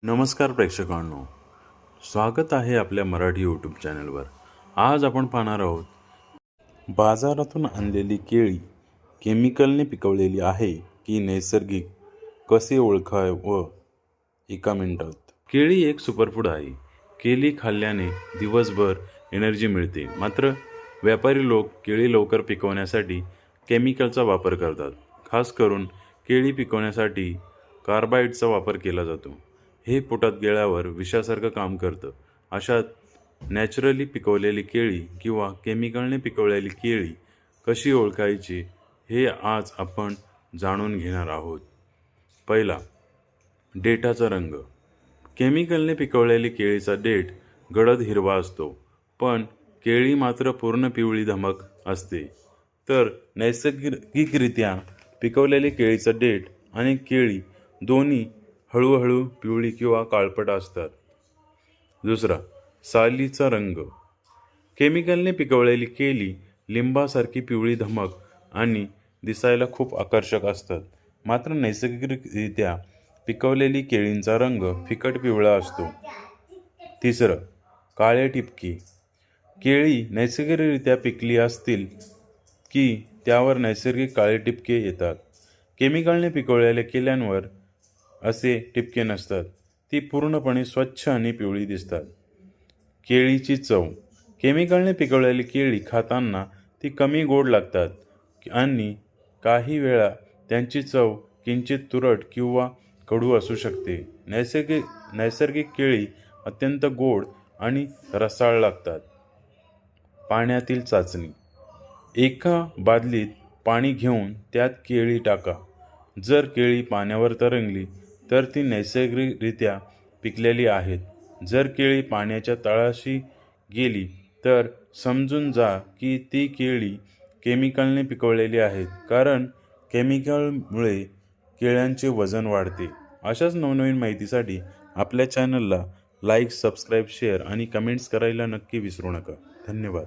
नमस्कार प्रेक्षकांनो, स्वागत आहे आपल्या मराठी यूट्यूब चॅनलवर। आज आपण पाहणार आहोत बाजारातून आणलेली केळी केमिकलने पिकवलेली आहे की नैसर्गिक, कसे ओळखावं एका मिनिटात। केळी एक सुपरफूड आहे। केळी खाल्ल्याने दिवसभर एनर्जी मिळते, मात्र व्यापारी लोक केळी लवकर पिकवण्यासाठी केमिकलचा वापर करतात। खास करून केळी पिकवण्यासाठी कार्बाइडचा वापर केला जातो। हे पोटात गेल्यावर विषासारखं काम करतं। अशात नॅचरली पिकवलेली केळी किंवा केमिकलने पिकवलेली केळी कशी ओळखायची हे आज आपण जाणून घेणार आहोत। पहिला, देठाचा रंग। केमिकलने पिकवलेली केळीचा देठ गडद हिरवा असतो, पण केळी मात्र पूर्ण पिवळी धमक असते। तर नैसर्गिकरित्या पिकवलेली केळीचा देठ आणि केळी दोन्ही हळूहळू पिवळी किंवा काळपट असतात। दुसरा, सालीचा रंग। केमिकलने पिकवलेली केळी लिंबासारखी पिवळी धमक आणि दिसायला खूप आकर्षक असतात, मात्र नैसर्गिकरित्या पिकवलेली केळींचा रंग फिकट पिवळा असतो। तिसरं, काळे ठिपके। केळी नैसर्गिकरित्या पिकली असतील की त्यावर नैसर्गिक काळे ठिपके येतात। केमिकलने पिकवलेल्या केळ्यांवर असे ठिपके नसतात, ती पूर्णपणे स्वच्छ आणि पिवळी दिसतात। केळीची चव। केमिकलने पिकवलेली केळी खाताना ती कमी गोड लागतात आणि काही वेळा त्यांची चव किंचित तुरट किंवा कडू असू शकते। नैसर्गिक केळी अत्यंत गोड आणि रसाळ लागतात। पाण्यातील चाचणी। एका बादलीत पाणी घेऊन त्यात केळी टाका। जर केळी पाण्यावर तरंगली तर ती नैसर्गिकरित्या पिकलेली आहेत। जर केळी पाण्याच्या तळाशी गेली तर समजून जा की ती केळी केमिकलने पिकवलेली आहेत, कारण केमिकलमुळे केळ्यांचे वजन वाढते। अशाच नवनवीन माहितीसाठी आपल्या चॅनलला लाईक, सबस्क्राईब, शेअर आणि कमेंट्स करायला नक्की विसरू नका। धन्यवाद।